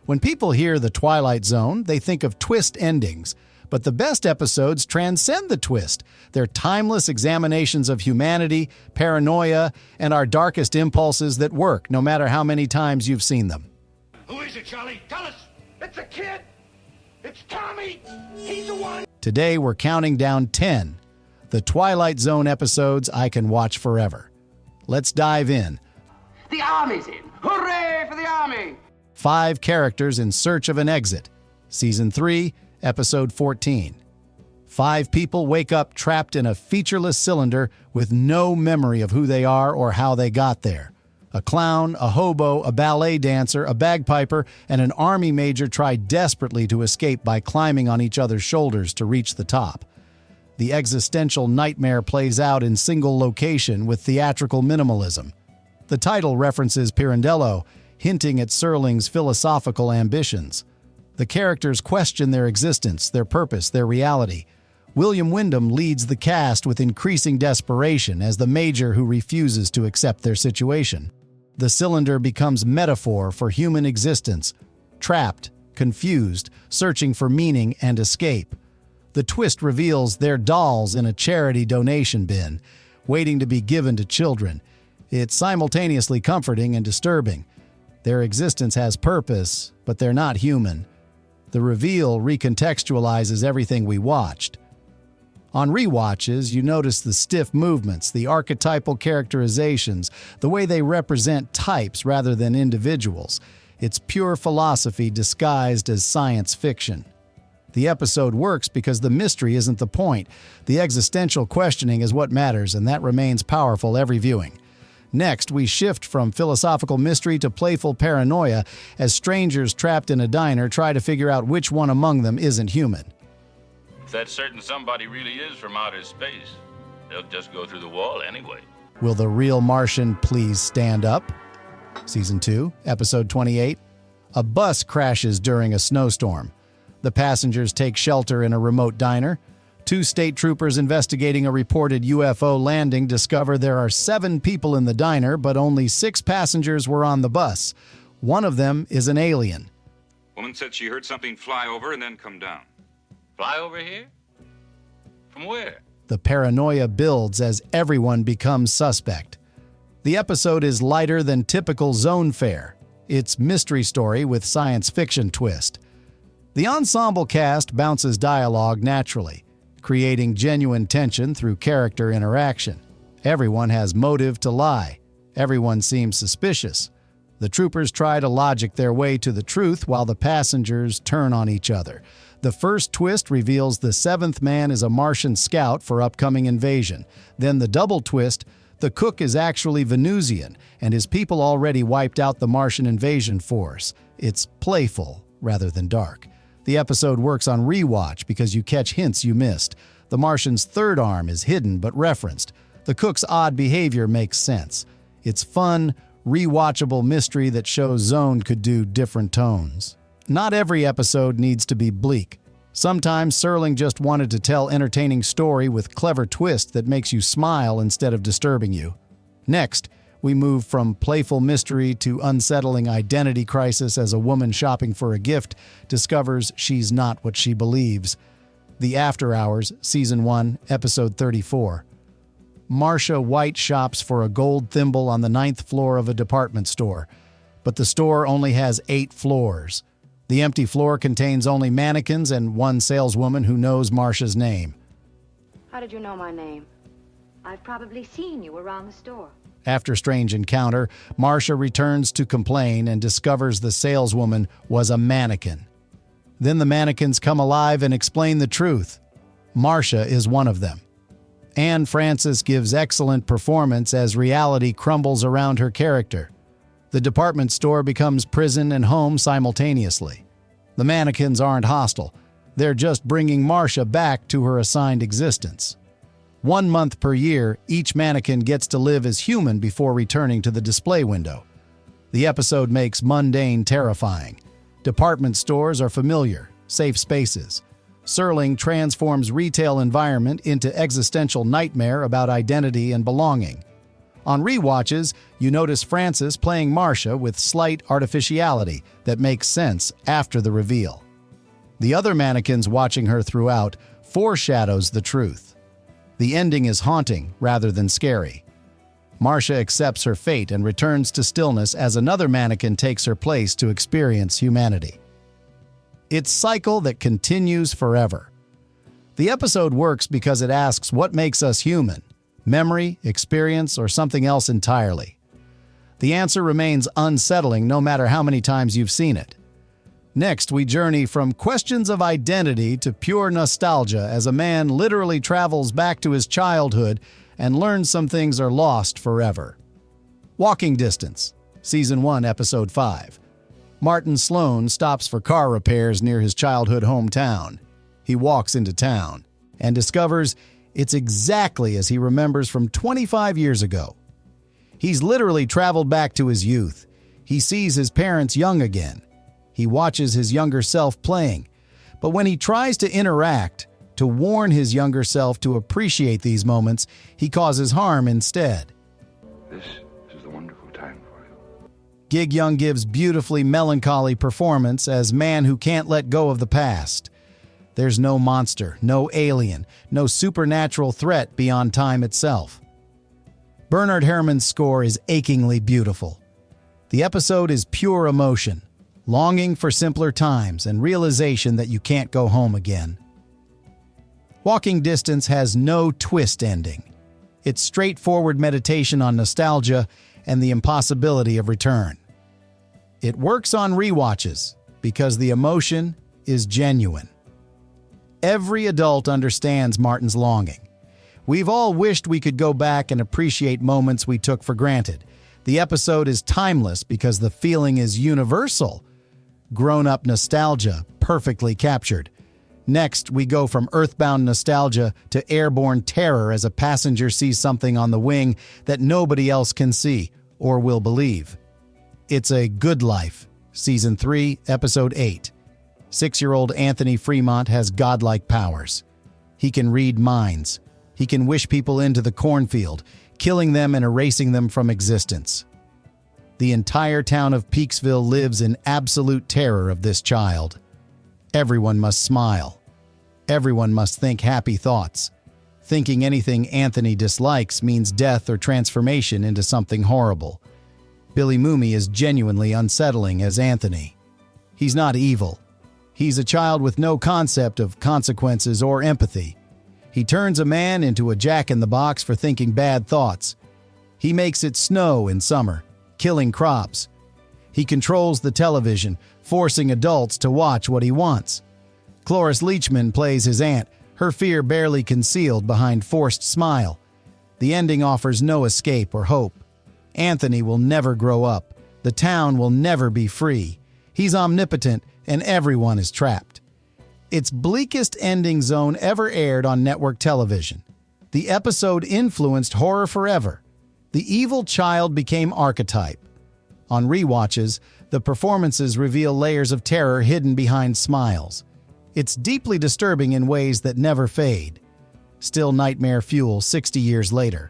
When people hear the Twilight Zone, they think of twist endings. But the best episodes transcend the twist. They're timeless examinations of humanity, paranoia, and our darkest impulses that work, no matter how many times you've seen them. Who is it, Charlie? Tell us! It's a kid! It's Tommy! He's the one! Today, we're counting down 10, the Twilight Zone episodes I can watch forever. Let's dive in. The Army's in! Hooray for the Army! 5 characters in search of an exit. Season 3, Episode 14. 5 people wake up trapped in a featureless cylinder with no memory of who they are or how they got there. A clown, a hobo, a ballet dancer, a bagpiper, and an army major try desperately to escape by climbing on each other's shoulders to reach the top. The existential nightmare plays out in single location with theatrical minimalism. The title references Pirandello, hinting at Serling's philosophical ambitions. The characters question their existence, their purpose, their reality. William Wyndham leads the cast with increasing desperation as the major who refuses to accept their situation. The cylinder becomes metaphor for human existence, trapped, confused, searching for meaning and escape. The twist reveals they're dolls in a charity donation bin, waiting to be given to children. It's simultaneously comforting and disturbing. Their existence has purpose, but they're not human. The reveal recontextualizes everything we watched. On rewatches, you notice the stiff movements, the archetypal characterizations, the way they represent types rather than individuals. It's pure philosophy disguised as science fiction. The episode works because the mystery isn't the point. The existential questioning is what matters, and that remains powerful every viewing. Next, we shift from philosophical mystery to playful paranoia as strangers trapped in a diner try to figure out which one among them isn't human. If that certain somebody really is from outer space, they'll just go through the wall anyway. Will the real Martian please stand up? Season 2, Episode 28. A bus crashes during a snowstorm. The passengers take shelter in a remote diner. 2 state troopers investigating a reported UFO landing discover there are 7 people in the diner, but only 6 passengers were on the bus. One of them is an alien. Woman said she heard something fly over and then come down. Fly over here? From where? The paranoia builds as everyone becomes suspect. The episode is lighter than typical Zone fare. It's mystery story with science fiction twist. The ensemble cast bounces dialogue naturally, creating genuine tension through character interaction. Everyone has motive to lie. Everyone seems suspicious. The troopers try to logic their way to the truth while the passengers turn on each other. The first twist reveals the 7th man is a Martian scout for upcoming invasion. Then the double twist, the cook is actually Venusian, and his people already wiped out the Martian invasion force. It's playful rather than dark. The episode works on rewatch because you catch hints you missed. The Martian's third arm is hidden but referenced. The cook's odd behavior makes sense. It's fun, rewatchable mystery that shows Zone could do different tones. Not every episode needs to be bleak. Sometimes Serling just wanted to tell entertaining story with clever twist that makes you smile instead of disturbing you. Next, we move from playful mystery to unsettling identity crisis as a woman shopping for a gift discovers she's not what she believes. The After Hours, Season 1, Episode 34. Marcia White shops for a gold thimble on the 9th floor of a department store, but the store only has 8 floors. The empty floor contains only mannequins and one saleswoman who knows Marcia's name. How did you know my name? I've probably seen you around the store. After strange encounter, Marcia returns to complain and discovers the saleswoman was a mannequin. Then the mannequins come alive and explain the truth. Marcia is one of them. Anne Francis gives excellent performance as reality crumbles around her character. The department store becomes prison and home simultaneously. The mannequins aren't hostile. They're just bringing Marcia back to her assigned existence. 1 month per year, each mannequin gets to live as human before returning to the display window. The episode makes mundane terrifying. Department stores are familiar, safe spaces. Serling transforms retail environment into existential nightmare about identity and belonging. On rewatches, you notice Frances playing Marcia with slight artificiality that makes sense after the reveal. The other mannequins watching her throughout foreshadows the truth. The ending is haunting rather than scary. Marcia accepts her fate and returns to stillness as another mannequin takes her place to experience humanity. It's a cycle that continues forever. The episode works because it asks what makes us human: memory, experience, or something else entirely. The answer remains unsettling no matter how many times you've seen it. Next, we journey from questions of identity to pure nostalgia as a man literally travels back to his childhood and learns some things are lost forever. Walking Distance, Season 1, Episode 5. Martin Sloan stops for car repairs near his childhood hometown. He walks into town and discovers it's exactly as he remembers from 25 years ago. He's literally traveled back to his youth. He sees his parents young again. He watches his younger self playing. But when he tries to interact, to warn his younger self to appreciate these moments, he causes harm instead. This is the wonderful time for you. Gig Young gives beautifully melancholy performance as man who can't let go of the past. There's no monster, no alien, no supernatural threat beyond time itself. Bernard Herrmann's score is achingly beautiful. The episode is pure emotion, longing for simpler times and realization that you can't go home again. Walking Distance has no twist ending. It's straightforward meditation on nostalgia and the impossibility of return. It works on rewatches because the emotion is genuine. Every adult understands Martin's longing. We've all wished we could go back and appreciate moments we took for granted. The episode is timeless because the feeling is universal. Grown-up nostalgia, perfectly captured. Next, we go from earthbound nostalgia to airborne terror as a passenger sees something on the wing that nobody else can see or will believe. It's A Good Life, Season 3, Episode 8. 6-year-old Anthony Fremont has godlike powers. He can read minds. He can wish people into the cornfield, killing them and erasing them from existence. The entire town of Peaksville lives in absolute terror of this child. Everyone must smile. Everyone must think happy thoughts. Thinking anything Anthony dislikes means death or transformation into something horrible. Billy Mooney is genuinely unsettling as Anthony. He's not evil. He's a child with no concept of consequences or empathy. He turns a man into a jack-in-the-box for thinking bad thoughts. He makes it snow in summer, killing crops. He controls the television, forcing adults to watch what he wants. Cloris Leachman plays his aunt, her fear barely concealed behind forced smile. The ending offers no escape or hope. Anthony will never grow up. The town will never be free. He's omnipotent, and everyone is trapped. It's bleakest ending Zone ever aired on network television. The episode influenced horror forever. The evil child became archetype. On rewatches, the performances reveal layers of terror hidden behind smiles. It's deeply disturbing in ways that never fade. Still nightmare fuel 60 years later.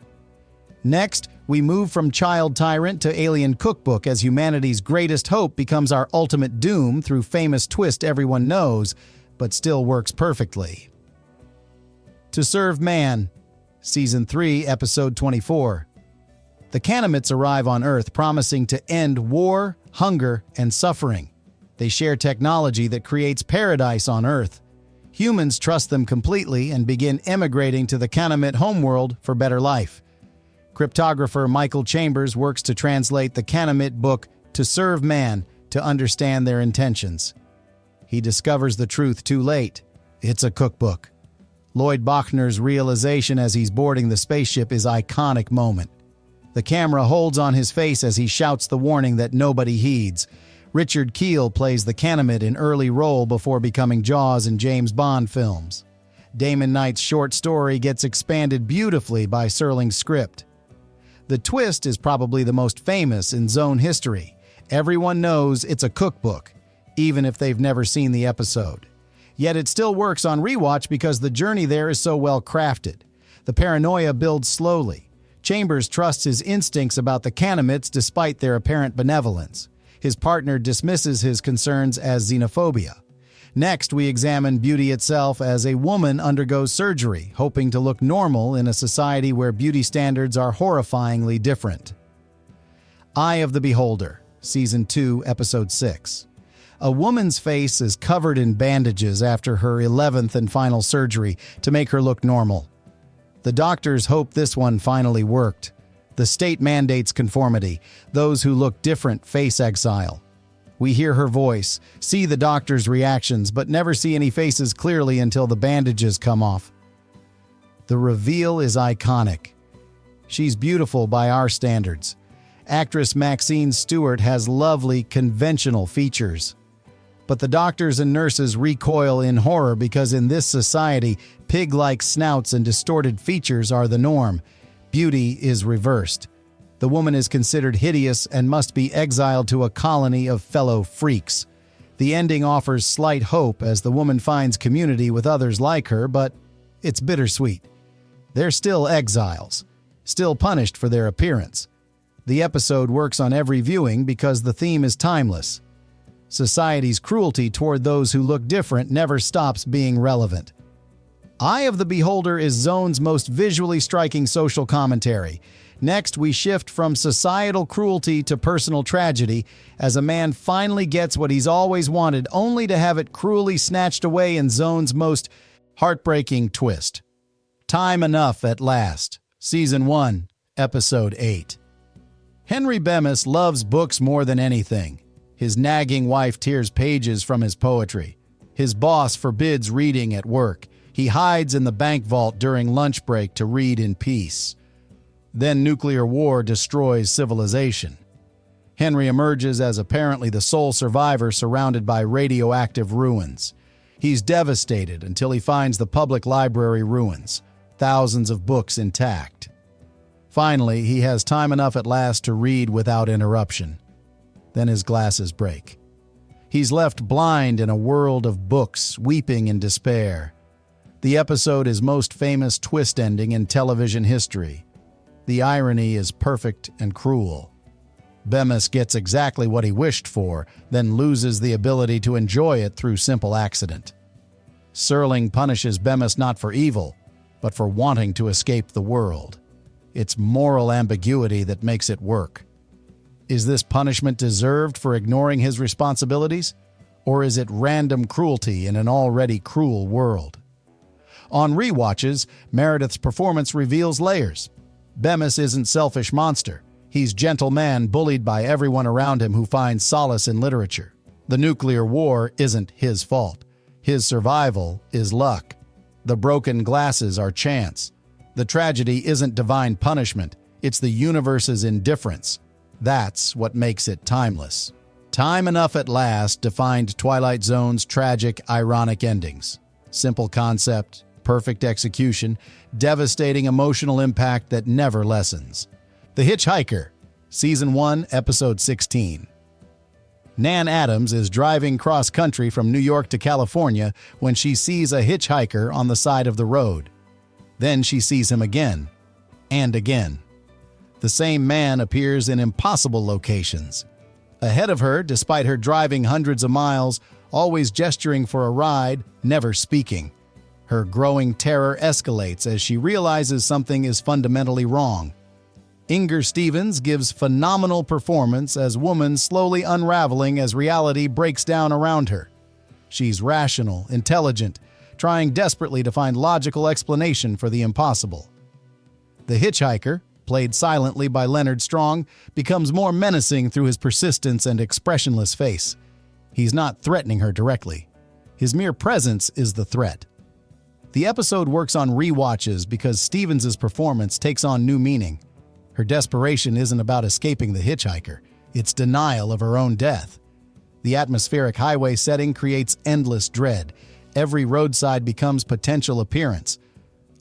Next, we move from child tyrant to alien cookbook as humanity's greatest hope becomes our ultimate doom through famous twist everyone knows, but still works perfectly. To Serve Man, Season 3, Episode 24. The Canamites arrive on Earth promising to end war, hunger, and suffering. They share technology that creates paradise on Earth. Humans trust them completely and begin emigrating to the Canamite homeworld for better life. Cryptographer Michael Chambers works to translate the Canamite book To Serve Man to understand their intentions. He discovers the truth too late. It's a cookbook. Lloyd Bachner's realization as he's boarding the spaceship is an iconic moment. The camera holds on his face as he shouts the warning that nobody heeds. Richard Kiel plays the Canamite in early role before becoming Jaws in James Bond films. Damon Knight's short story gets expanded beautifully by Serling's script. The twist is probably the most famous in Zone history. Everyone knows it's a cookbook, even if they've never seen the episode. Yet it still works on rewatch because the journey there is so well crafted. The paranoia builds slowly. Chambers trusts his instincts about the Canamites despite their apparent benevolence. His partner dismisses his concerns as xenophobia. Next, we examine beauty itself as a woman undergoes surgery, hoping to look normal in a society where beauty standards are horrifyingly different. Eye of the Beholder, Season 2, Episode 6. A woman's face is covered in bandages after her 11th and final surgery to make her look normal. The doctors hope this one finally worked. The state mandates conformity. Those who look different face exile. We hear her voice, see the doctor's reactions, but never see any faces clearly until the bandages come off. The reveal is iconic. She's beautiful by our standards. Actress Maxine Stewart has lovely, conventional features. But the doctors and nurses recoil in horror because in this society, pig-like snouts and distorted features are the norm. Beauty is reversed. The woman is considered hideous and must be exiled to a colony of fellow freaks. The ending offers slight hope as the woman finds community with others like her, but it's bittersweet. They're still exiles, still punished for their appearance. The episode works on every viewing because the theme is timeless. Society's cruelty toward those who look different never stops being relevant. Eye of the Beholder is Zone's most visually striking social commentary. Next, we shift from societal cruelty to personal tragedy as a man finally gets what he's always wanted, only to have it cruelly snatched away in Zone's most heartbreaking twist. Time Enough at Last, Season 1, Episode 8. Henry Bemis loves books more than anything. His nagging wife tears pages from his poetry. His boss forbids reading at work. He hides in the bank vault during lunch break to read in peace. Then nuclear war destroys civilization. Henry emerges as apparently the sole survivor surrounded by radioactive ruins. He's devastated until he finds the public library ruins, thousands of books intact. Finally, he has time enough at last to read without interruption. Then his glasses break. He's left blind in a world of books, weeping in despair. The episode is most famous twist ending in television history. The irony is perfect and cruel. Bemis gets exactly what he wished for, then loses the ability to enjoy it through simple accident. Serling punishes Bemis not for evil, but for wanting to escape the world. It's moral ambiguity that makes it work. Is this punishment deserved for ignoring his responsibilities? Or is it random cruelty in an already cruel world? On rewatches, Meredith's performance reveals layers. Bemis isn't selfish monster. He's gentle man bullied by everyone around him who finds solace in literature. The nuclear war isn't his fault. His survival is luck. The broken glasses are chance. The tragedy isn't divine punishment. It's the universe's indifference. That's what makes it timeless. Time Enough at Last defined Twilight Zone's tragic, ironic endings. Simple concept, perfect execution, devastating emotional impact that never lessens. The Hitch-Hiker, Season 1, Episode 16. Nan Adams is driving cross-country from New York to California when she sees a hitchhiker on the side of the road. Then she sees him again, and again. The same man appears in impossible locations. Ahead of her, despite her driving hundreds of miles, always gesturing for a ride, never speaking. Her growing terror escalates as she realizes something is fundamentally wrong. Inger Stevens gives phenomenal performance as woman slowly unraveling as reality breaks down around her. She's rational, intelligent, trying desperately to find logical explanation for the impossible. The Hitchhiker, played silently by Leonard Strong, becomes more menacing through his persistence and expressionless face. He's not threatening her directly. His mere presence is the threat. The episode works on rewatches because Stevens' performance takes on new meaning. Her desperation isn't about escaping the hitchhiker. It's denial of her own death. The atmospheric highway setting creates endless dread. Every roadside becomes potential appearance.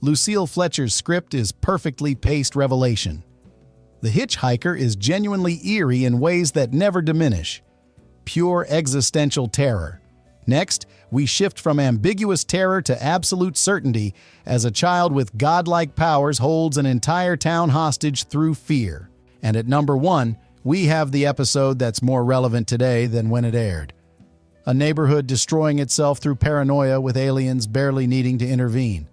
Lucille Fletcher's script is perfectly paced revelation. The Hitchhiker is genuinely eerie in ways that never diminish. Pure existential terror. Next, we shift from ambiguous terror to absolute certainty as a child with godlike powers holds an entire town hostage through fear. And at number 1, we have the episode that's more relevant today than when it aired. A neighborhood destroying itself through paranoia with aliens barely needing to intervene.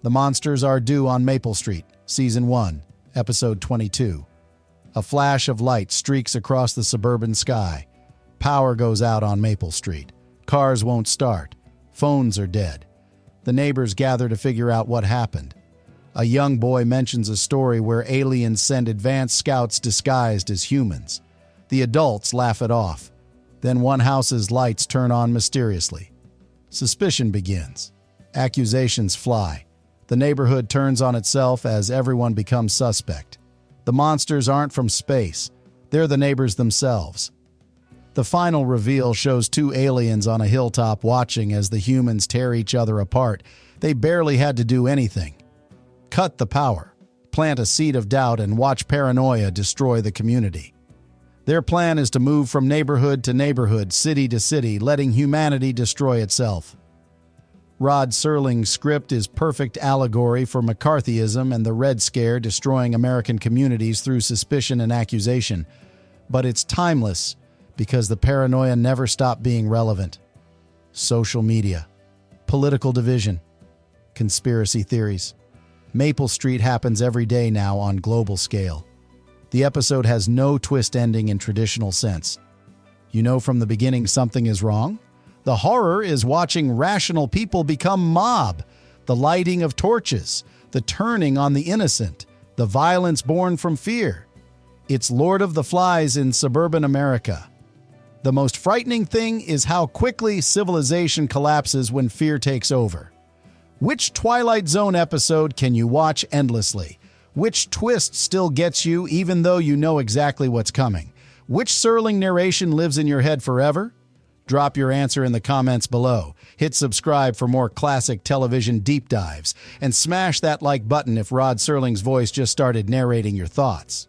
The monsters are due on Maple Street, Season 1, Episode 22. A flash of light streaks across the suburban sky. Power goes out on Maple Street. Cars won't start. Phones are dead. The neighbors gather to figure out what happened. A young boy mentions a story where aliens send advanced scouts disguised as humans. The adults laugh it off. Then one house's lights turn on mysteriously. Suspicion begins. Accusations fly. The neighborhood turns on itself as everyone becomes suspect. The monsters aren't from space. They're the neighbors themselves. The final reveal shows 2 aliens on a hilltop watching as the humans tear each other apart. They barely had to do anything. Cut the power, plant a seed of doubt, and watch paranoia destroy the community. Their plan is to move from neighborhood to neighborhood, city to city, letting humanity destroy itself. Rod Serling's script is perfect allegory for McCarthyism and the Red Scare destroying American communities through suspicion and accusation. But it's timeless because the paranoia never stopped being relevant. Social media, political division, conspiracy theories. Maple Street happens every day now on global scale. The episode has no twist ending in traditional sense. You know from the beginning something is wrong? The horror is watching rational people become mob, the lighting of torches, the turning on the innocent, the violence born from fear. It's Lord of the Flies in suburban America. The most frightening thing is how quickly civilization collapses when fear takes over. Which Twilight Zone episode can you watch endlessly? Which twist still gets you even though you know exactly what's coming? Which Serling narration lives in your head forever? Drop your answer in the comments below. Hit subscribe for more classic television deep dives. And smash that like button if Rod Serling's voice just started narrating your thoughts.